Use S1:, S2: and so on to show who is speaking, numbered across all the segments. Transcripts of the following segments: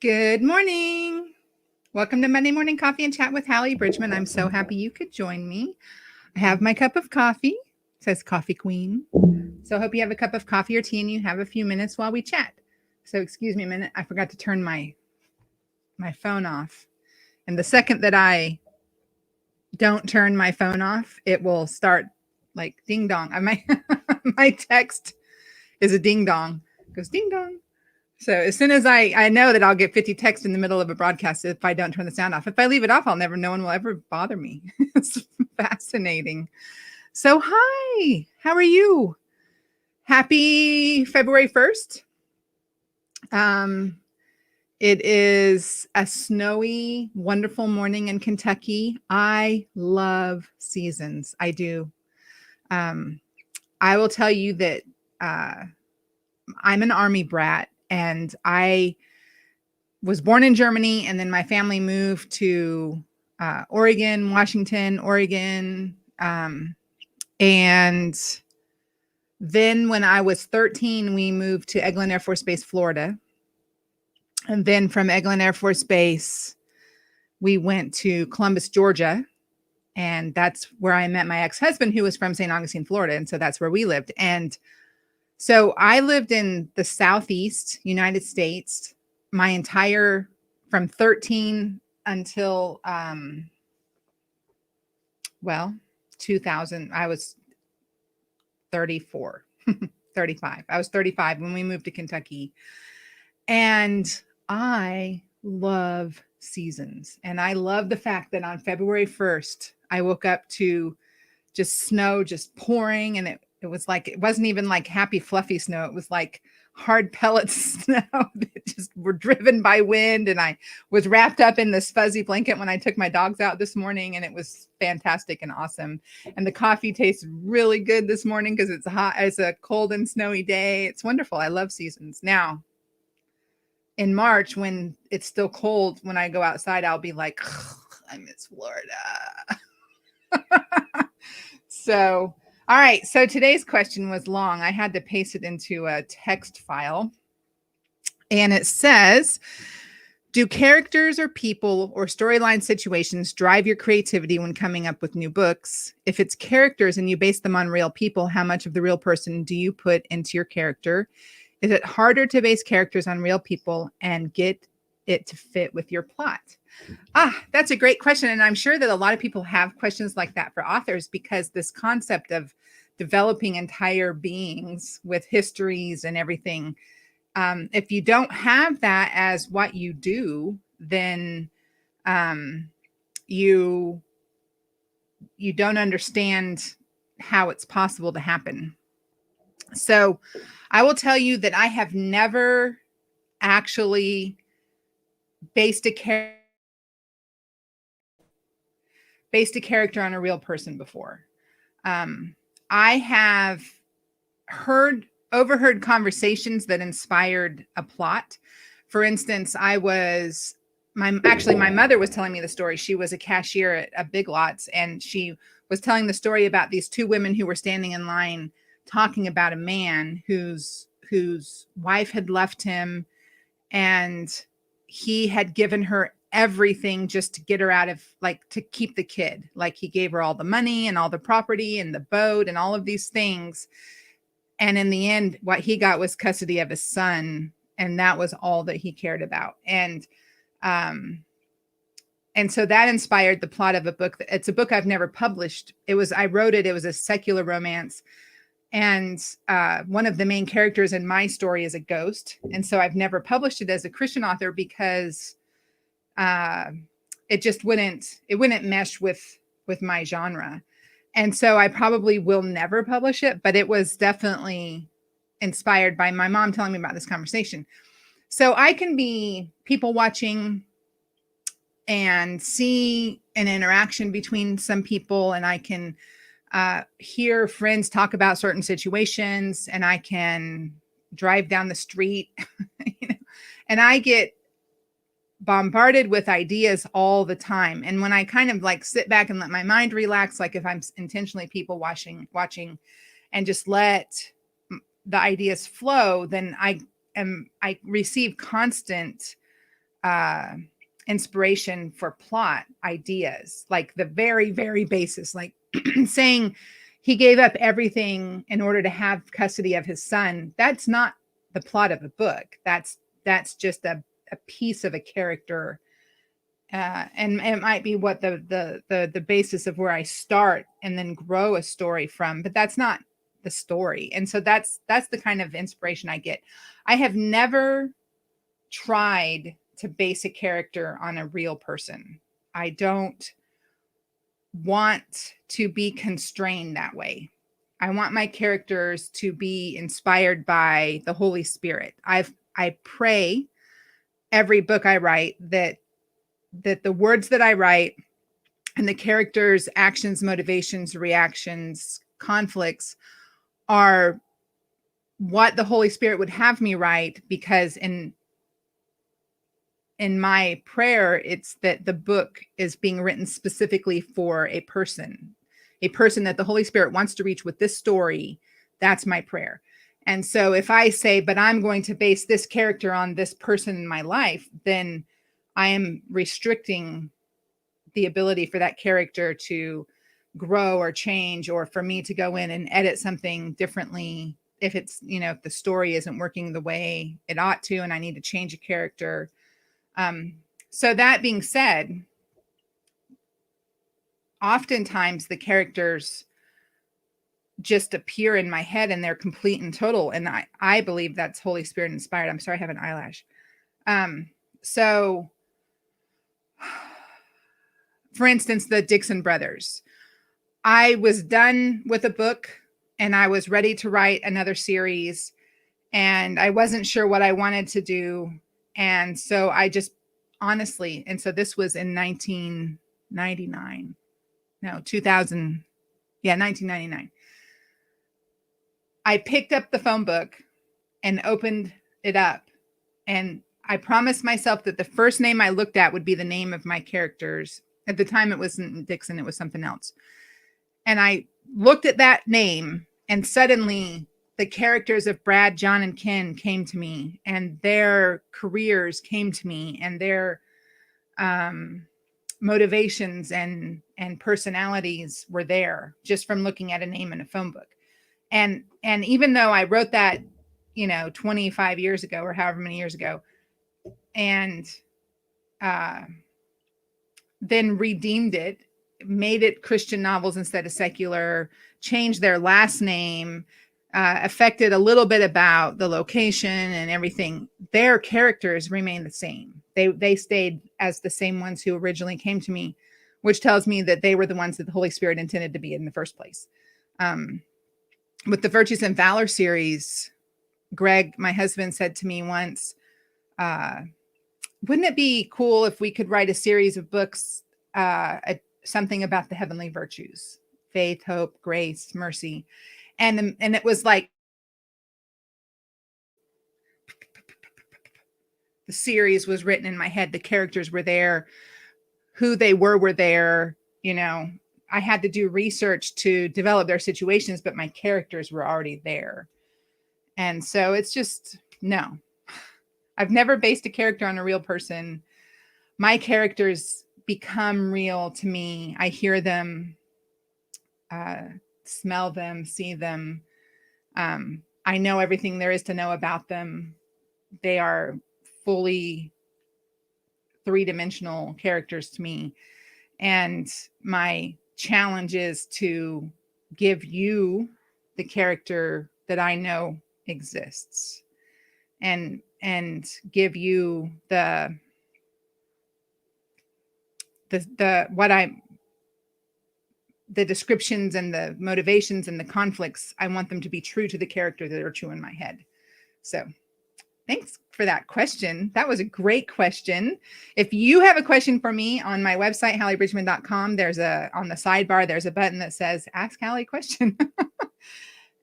S1: Good morning. Welcome to Monday Morning Coffee and Chat with Hallee Bridgeman. I'm so happy you could join me. I have my cup of coffee. It says Coffee Queen. So I hope you have a cup of coffee or tea and you have a few minutes while we chat. So excuse me a minute. I forgot to turn my phone off. And the second that I don't turn my phone off, it will start like ding dong. My text is a ding dong. It goes ding dong. So as soon as I know that I'll get 50 texts in the middle of a broadcast if I don't turn the sound off. If I leave it off, no one will ever bother me. It's fascinating. So hi, how are you? Happy February 1st. It is a snowy, wonderful morning in Kentucky. I love seasons. I do. I will tell you that I'm an Army brat. And I was born in Germany, and then my family moved to Washington, Oregon. And then when I was 13, we moved to Eglin Air Force Base, Florida. And then from Eglin Air Force Base, we went to Columbus, Georgia. And that's where I met my ex-husband, who was from St. Augustine, Florida. And so that's where we lived. And so I lived in the Southeast United States from 13 until, 2000. I was 35. I was 35 when we moved to Kentucky. And I love seasons. And I love the fact that on February 1st, I woke up to just snow just pouring, and it was like, it wasn't even like happy, fluffy snow. It was like hard pellets snow that just were driven by wind. And I was wrapped up in this fuzzy blanket when I took my dogs out this morning, and it was fantastic and awesome. And the coffee tastes really good this morning because it's hot. It's a cold and snowy day. It's wonderful. I love seasons. Now, in March, when it's still cold, when I go outside, I'll be like, I miss Florida. So, all right. So today's question was long. I had to paste it into a text file. And it says, do characters or people or storyline situations drive your creativity when coming up with new books? If it's characters and you base them on real people, how much of the real person do you put into your character? Is it harder to base characters on real people and get it to fit with your plot? That's a great question. And I'm sure that a lot of people have questions like that for authors, because this concept of developing entire beings with histories and everything, if you don't have that as what you do, then you don't understand how it's possible to happen. So I will tell you that I have never actually based a character on a real person before. I have overheard conversations that inspired a plot. For instance, my mother was telling me the story. She was a cashier at Big Lots, and she was telling the story about these two women who were standing in line talking about a man whose wife had left him, and he had given her everything just to get her out of, like, to keep the kid. Like, he gave her all the money and all the property and the boat and all of these things. And in the end, what he got was custody of his son. And that was all that he cared about. And so that inspired the plot of a book. It's a book I've never published. I wrote it. It was a secular romance. And one of the main characters in my story is a ghost. And so I've never published it as a Christian author because it just wouldn't mesh with my genre. And so I probably will never publish it, but it was definitely inspired by my mom telling me about this conversation. So I can be people watching and see an interaction between some people, and I can hear friends talk about certain situations, and I can drive down the street, and I get bombarded with ideas all the time. And when I kind of like sit back and let my mind relax, like if I'm intentionally people watching and just let the ideas flow, then I receive constant uh, inspiration for plot ideas, like the very, very basis, like saying he gave up everything in order to have custody of his son. That's not the plot of a book. That's just a piece of a character. And it might be what the basis of where I start and then grow a story from, but that's not the story. And so that's the kind of inspiration I get. I have never tried to base a character on a real person. I don't want to be constrained that way. I want my characters to be inspired by the Holy Spirit. I pray every book I write that the words that I write and the characters' actions, motivations, reactions, conflicts are what the Holy Spirit would have me write, because in my prayer, it's that the book is being written specifically for a person that the Holy Spirit wants to reach with this story. That's my prayer. And so if I say, but I'm going to base this character on this person in my life, then I am restricting the ability for that character to grow or change, or for me to go in and edit something differently if it's, if the story isn't working the way it ought to and I need to change a character. So that being said, oftentimes the characters just appear in my head and they're complete and total. And I believe that's Holy Spirit inspired. I'm sorry, I have an eyelash. So for instance, the Dixon brothers, I was done with a book and I was ready to write another series, and I wasn't sure what I wanted to do. And so I just honestly, and so this was in 1999, no, 2000. Yeah, 1999. I picked up the phone book and opened it up. And I promised myself that the first name I looked at would be the name of my characters. At the time, it wasn't Dixon, it was something else. And I looked at that name, and suddenly the characters of Brad, John, and Ken came to me, and their careers came to me, and their motivations and personalities were there just from looking at a name in a phone book. And even though I wrote that, 25 years ago or however many years ago, and then redeemed it, made it Christian novels instead of secular, changed their last name, affected a little bit about the location and everything, their characters remain the same. They stayed as the same ones who originally came to me, which tells me that they were the ones that the Holy Spirit intended to be in the first place. With the Virtues and Valor series, Greg, my husband, said to me once, wouldn't it be cool if we could write a series of books, something about the heavenly virtues, faith, hope, grace, mercy. And it was like the series was written in my head. The characters were there. Who they were there. I had to do research to develop their situations, but my characters were already there. And so it's just, no. I've never based a character on a real person. My characters become real to me. I hear them, smell them, see them. I know everything there is to know about them. They are fully three-dimensional characters to me. And my challenge is to give you the character that I know exists, and give you the descriptions and the motivations and the conflicts. I want them to be true to the character that are true in my head. So thanks for that question. That was a great question. If you have a question for me, on my website, HalleeBridgeman.com, on the sidebar, there's a button that says Ask Hallee a Question.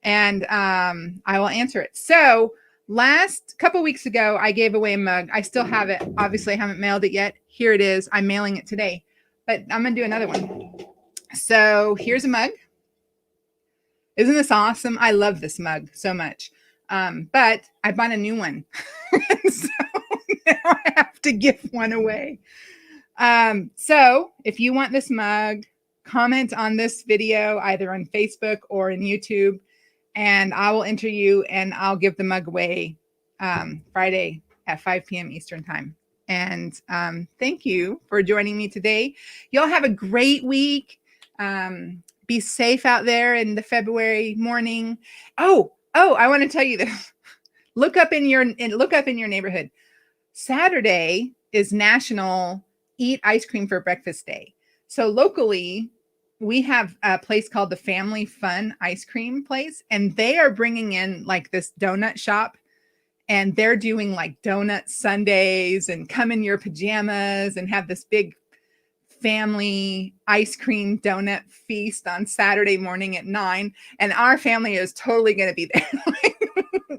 S1: And I will answer it. So last couple weeks ago, I gave away a mug. I still have it. Obviously, I haven't mailed it yet. Here it is. I'm mailing it today, but I'm going to do another one. So here's a mug. Isn't this awesome? I love this mug so much. But I bought a new one. So now I have to give one away. So if you want this mug, comment on this video either on Facebook or in YouTube, and I will enter you and I'll give the mug away Friday at 5 p.m. Eastern time. And thank you for joining me today. Y'all have a great week. Be safe out there in the February morning. Oh, I want to tell you this. Look up in your neighborhood. Saturday is National Eat Ice Cream for Breakfast Day. So locally, we have a place called the Family Fun Ice Cream Place, and they are bringing in like this donut shop, and they're doing like donut sundaes and come in your pajamas and have this big family ice cream donut feast on Saturday morning at 9. And our family is totally going to be there.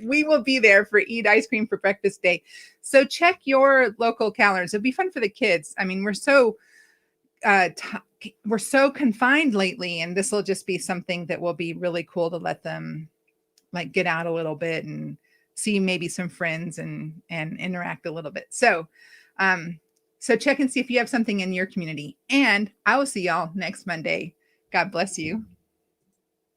S1: We will be there for Eat Ice Cream for Breakfast Day. So check your local calendars. It'll be fun for the kids. I mean, we're so confined lately, and this will just be something that will be really cool to let them like get out a little bit and see maybe some friends and interact a little bit. So check and see if you have something in your community, and I will see y'all next Monday. God bless you.